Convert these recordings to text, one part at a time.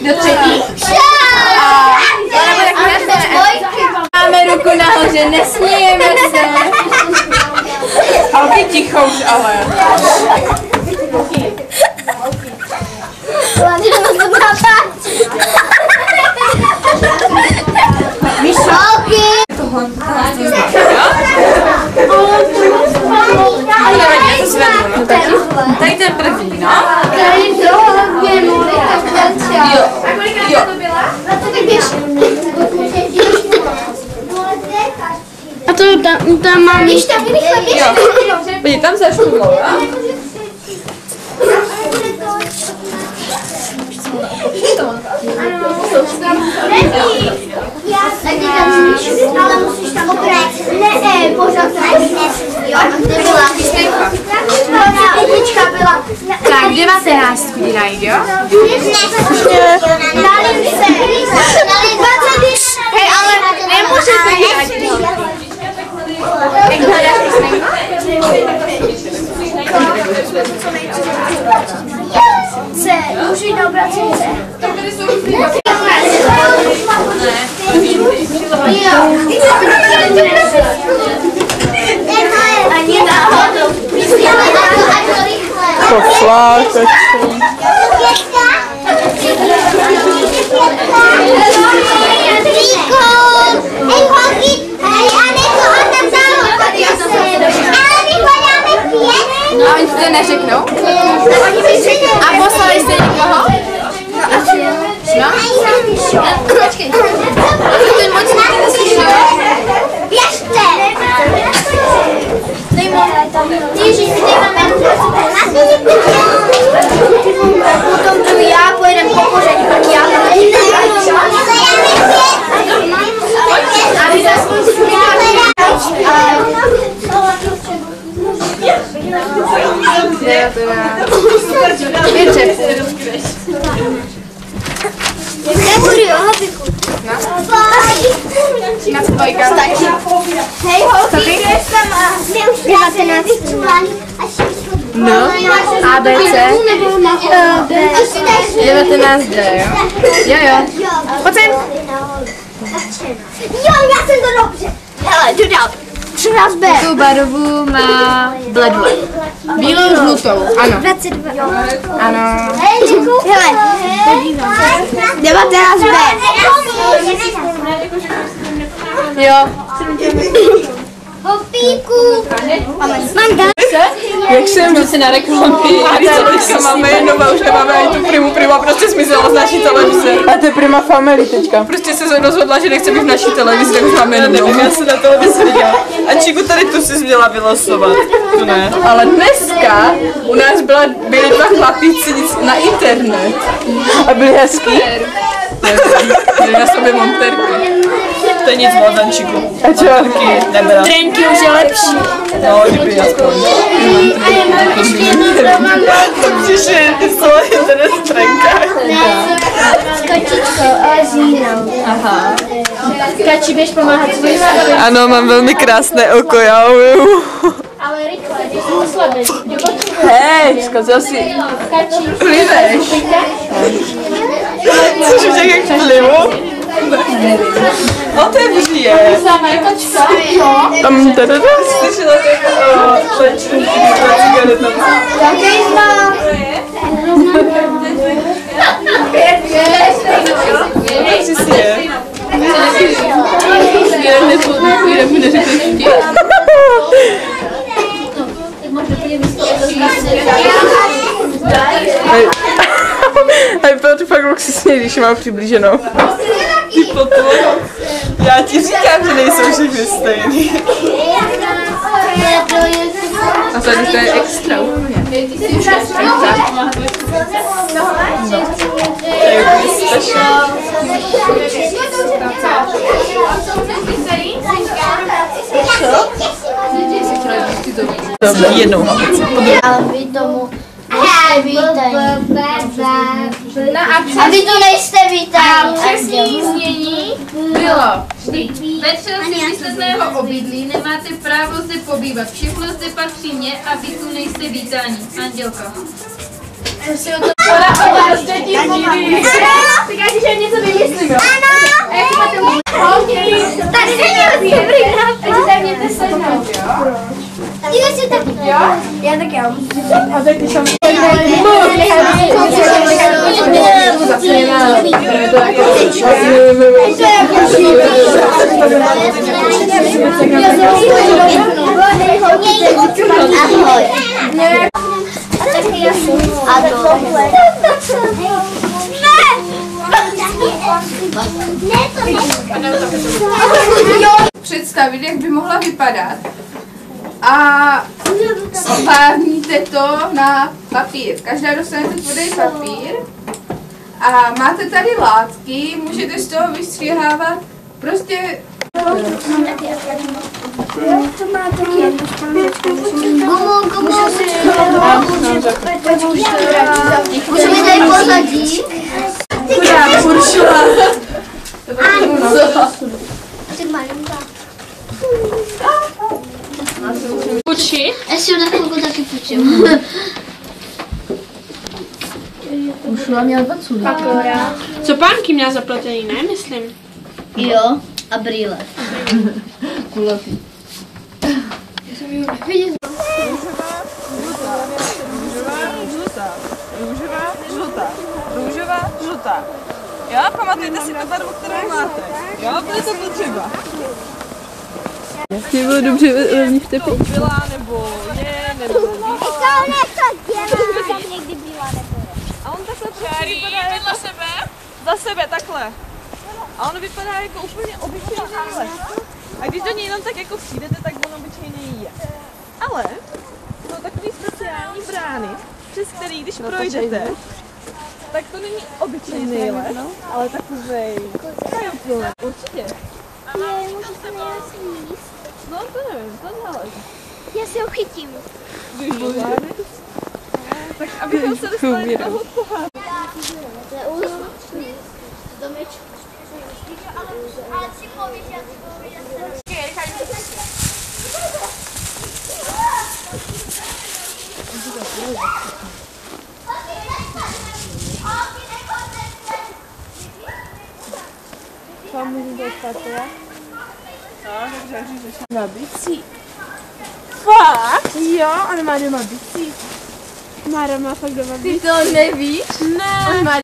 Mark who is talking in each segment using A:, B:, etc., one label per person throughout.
A: Do třetí. A máme ruku nahoře, nesmějeme se.
B: Holky ticho už, ale.
C: Tady ten první, no? Jo.
D: A to tam mám.
C: Jo. Vidíte, tam začnu mluvit.
E: Ale musíš tam opravit. Ne, pořád jo, nebyla. Jednička byla.
A: Tak, 19 dělají, jo?
E: Ne. Dali se.
A: Hej, ale nemůžete jít. Jak hledáš písmenko?
E: C. Můžu jít na obracení Ani náhodou.
B: Poflákačky.
E: Hej, holky, hej, a neko on tam zálo. Ale my hledáme 5.
A: A oni to neřeknou? A poslali jste někoho? No? Počkej. Ten moc neslyšel.
E: Běžte! Ježiš, potom tu já pojedem po pořadí, tak já nebudu, jo, habiku.
A: Na dvojka.
E: Hej, holky, jdeš tam a my už jsme vyčulali.
A: No, A, B, C. 19D, jo? Jo. Pojď sem.
E: Jo, já jsem to dobře. Hele, jdu dál. 13B.
A: Tu barvu má bledle. Bílou, žlutou, ano.
E: 22.
A: Ano.
E: Hele, 19B.
A: Jo.
E: Hopíku. Mám dál.
B: Jak jsem
C: Že si na reklamě.
B: a teďka máme jednou a už nemáme ani tu prima prostě zmizela z naší televize. A to je prima family teďka. Prostě se rozhodla, že nechce být v naší televizi, tak už máme jednou. Já se na televizi viděla. A Čiku tady tu si měla vylosovat. Tu ne. Ale dneska u nás byli dva chlapíci na internet. A byli hezký? Měli na sobě monterky. To je nic moc, Čiku. A čo? Nebyla.
A: Trenky už je lepší.
B: No, kdyby aspoň.
E: A já mám ještě jednu, to mám
B: Přišli ty svoje internet trenka.
E: kočičko, ale s jinou.
B: Aha.
A: Kači, běž pomáhat svůj
B: Ano, mám velmi krásné oko, já umím.
E: Ale rychle, ty jsi oslabit.
B: Hej, zkazil si. Pliveš. Což už jak plivu? No to je vžije. Tam tady slyšela jako lečný cigaretama.
E: Jaký znak?
B: Jak si je? Hej, to fakt Luxi smějí, když mám přiblíženou. Ty potom. Já ti říkám, že nejsou všichni stejný. A tady to je extra úplně. Dobře, jednou habici.
E: Ale vy tomu a vy tu nejste vítaní.
F: Přesný znění bylo ve třelci výsledného obydlí nemáte právo zde pobývat. Všechno zde patří mně a vy tu nejste vítáni. Andělka.
A: Říkáš, že něco vymyslím, jo?
E: Tak se mě
A: Začněte sednout, jo?
E: Dívaj si taky.
A: Jo? Já tak já.
B: A teď když jsem...
C: Představit, jak by mohla vypadat. A spárníte to na papír. Každá dostanete tvrdý papír. A máte tady látky, můžete z toho vystřihávat prostě...
E: Můžeme tady pozadí.
C: Chudá Uršula.
D: Uči? Já si ho na chvilku taky půjčím.
A: Uršula měla 2 cudy.
D: Co pánky měla zaplatený, ne? Myslím.
E: Jo, a brýle.
A: Kulatý.
B: Růžová, žlutá. Jo, pamatujte si tu barvu, kterou máte. Jo, bude to potřeba. Mě bylo dobře levní v tepi. Byla, nebo je, nebo neví.
E: Tam někdy byla nebo je.
B: A on takhle prostě vypadá jako... Za sebe, takhle. A on vypadá jako úplně obyčejný les. A když do něj jenom tak jako přijdete, tak on obyčejný je. Ale jsou takový speciální brány, přes který, když projdete, tak to není obyčejný les, ale takovej kajoplný. Určitě. No to nevím, to záleží.
E: Já si ho chytím.
B: Tak abychom se dostali do toho poháru.
E: To je úžasný. Domečku. Ale si povíš, já si povíš.
B: Na bicí. Fakt? Jo, on má doma bicí. Mára má fakt doma bicí.
C: Ty to nevíš?
B: Ne.
C: On má...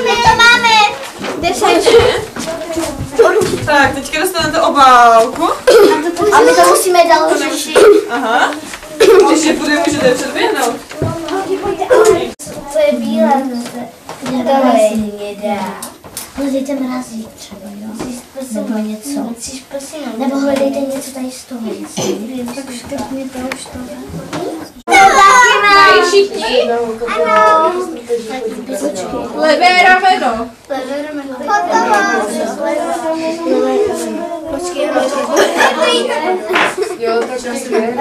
E: My to máme.
B: Tak, teďka dostanete obálku.
E: A my to musíme dál řešit.
B: Aha. Když je bude, můžete předběhnout.
E: To je bílé. To je hnědá. Hledejte mrazík třeba, jo? Nebo něco. Nebo hledejte něco tady z toho. Tak už teď mě to už to.
C: Mají všichni?
E: Ano.
C: Levé rameno.
E: Počkej,
C: Jo, tak já si nevím.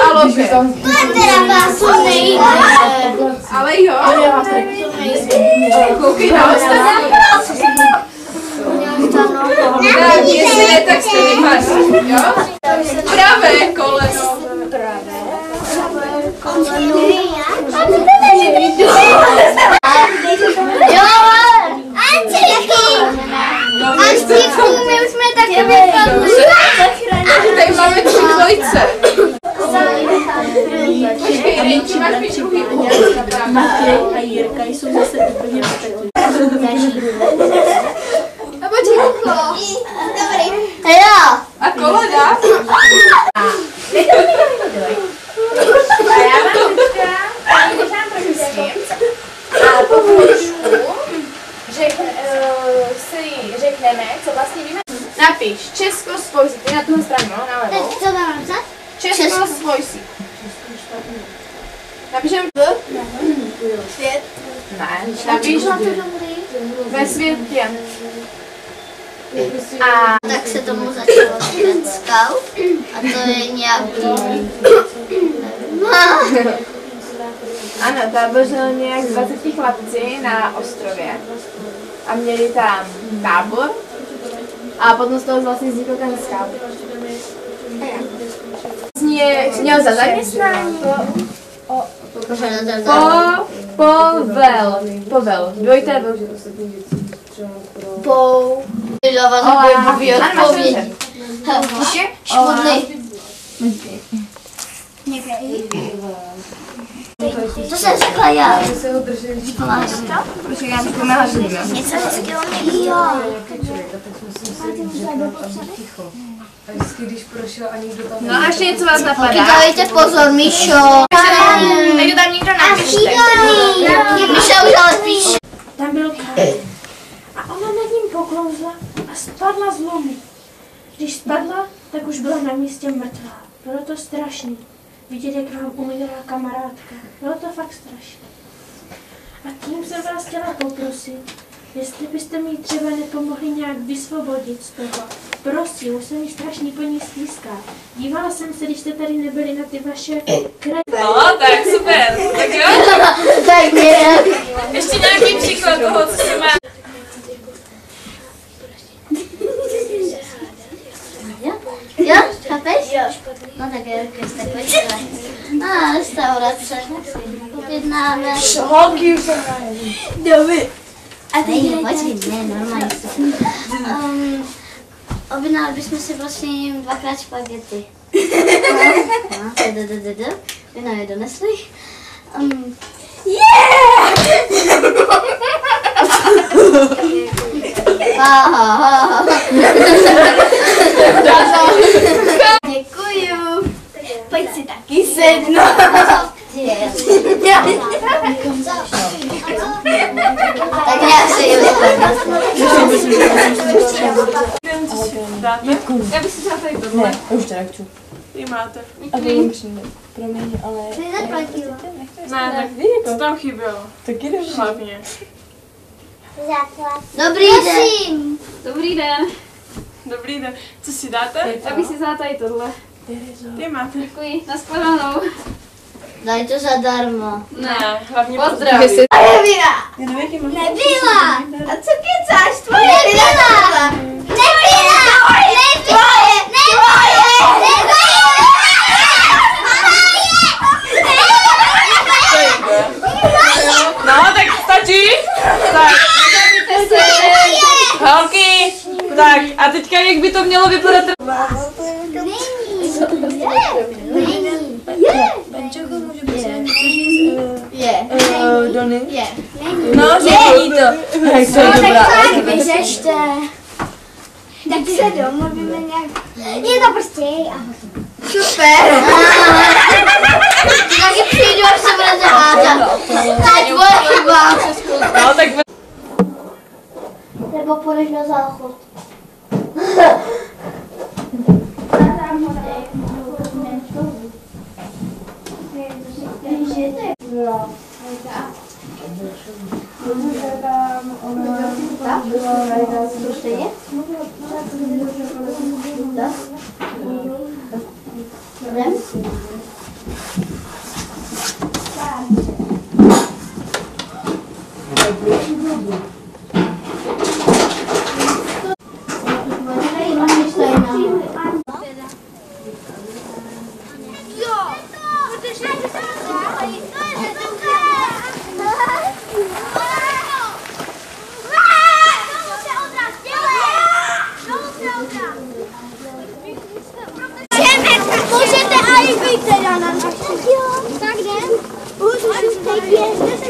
C: A lože.
E: to je teda básný.
C: Ale jo. Koukej na ostatní. Tak, jestli ne, tak jste vypadá. Jo? Pravé koleno.
E: Jo, Antiku, my už jsme taky vypadli.
C: Tady máme 3 dvojice. Počkej, Rejči, máš být druhý úhel.
D: A Jirka jsou zase úplně
E: A počkej, dobrý. Jo.
C: A kolena?
A: A já vám teďka, když vám prosím, a po kroužku si řekneme, co vlastně víme. Napiš Česko svoj si, ty na tuhle stranu, no, na levou.
E: Teď co mám vzat?
A: Česko svoj si. Napíšem V. Svět. Ne, napíš.
C: ve světě.
E: A tak se tomu začalo říkat scout a to je nějaký...
C: Ano, tábořili nějak 20 chlapci na ostrově a měli tam tábor a potom z toho vlastně vznikl ten scout. Měl za zaměstnání povel, dvojité
E: Pou. Vydává bojový odpovědi. Šmudný. To jsem řekla já. Něco hezkého mi. Jo.
C: No a ještě něco vás napadá?
E: Dávejte pozor, Míšo.
C: Takže tam nikdo napíšte.
E: Míšo už ale píše.
G: Tam byl kámen a ona nad ním poklouzla a spadla z lomu. Když spadla, tak už byla na místě mrtvá. Bylo to strašný. Vidět, jak vám umírá kamarádka. Bylo to fakt strašné. A tím jsem vás chtěla poprosit, jestli byste mi třeba nepomohli nějak vysvobodit z toho. Prosím, už se mi strašně po ní stýská. Dívala jsem se, když jste tady nebyli na ty vaše
B: No, tak super. Tak jo?
E: Tak ne.
B: Ještě nějaký příklad toho, co si má.
E: Jo, chápeš? Jo. No tak je takové čele. Restaurace. Objednáme.
C: Holky už se hrají.
E: Doby. A teď ne, normálně. Objednali bychom si prosím 2x špagety. Vy nám je donesli. Děkuju. Pojď si taky sednout. Tak já si ji
B: Já bych si třeba tady tohle.
H: Ne, už teda chci.
B: Ty máte.
H: A to jim přijde. Promiň, ale...
B: Ne, tak co tam chybělo?
H: Taky dobře.
B: Hlavně.
E: Dobrý den.
F: Dobrý den.
B: Dobrý den. Co si dáte?
F: Já bych si vzala tady tohle.
B: Ty máte.
F: Děkuji. Nashledanou.
E: Daj to zadarmo.
B: Ne, hlavně
F: Pozdrav.
E: A je vina.
H: Já nevím, jaký mám.
E: Nebyla. A co kecáš? Tvoje nebyla. Nebyla. Netvoje.
B: No, tak stačí? Tak. Holky. Tak, a teďka jak by to mělo vypadat?
H: Dony?
B: No, není to.
H: Jak to je dobrá.
E: Vyřešte. Tak se domluvíme nějak. Je to prostě super. Ty taky přijdu, až se budete hádat. To je tvoje chyba.
B: No, tak
E: Nebo půjdeš na záchod. Můžete aj být teda na naši. Jo, tak jdem. Už teď je, můžete.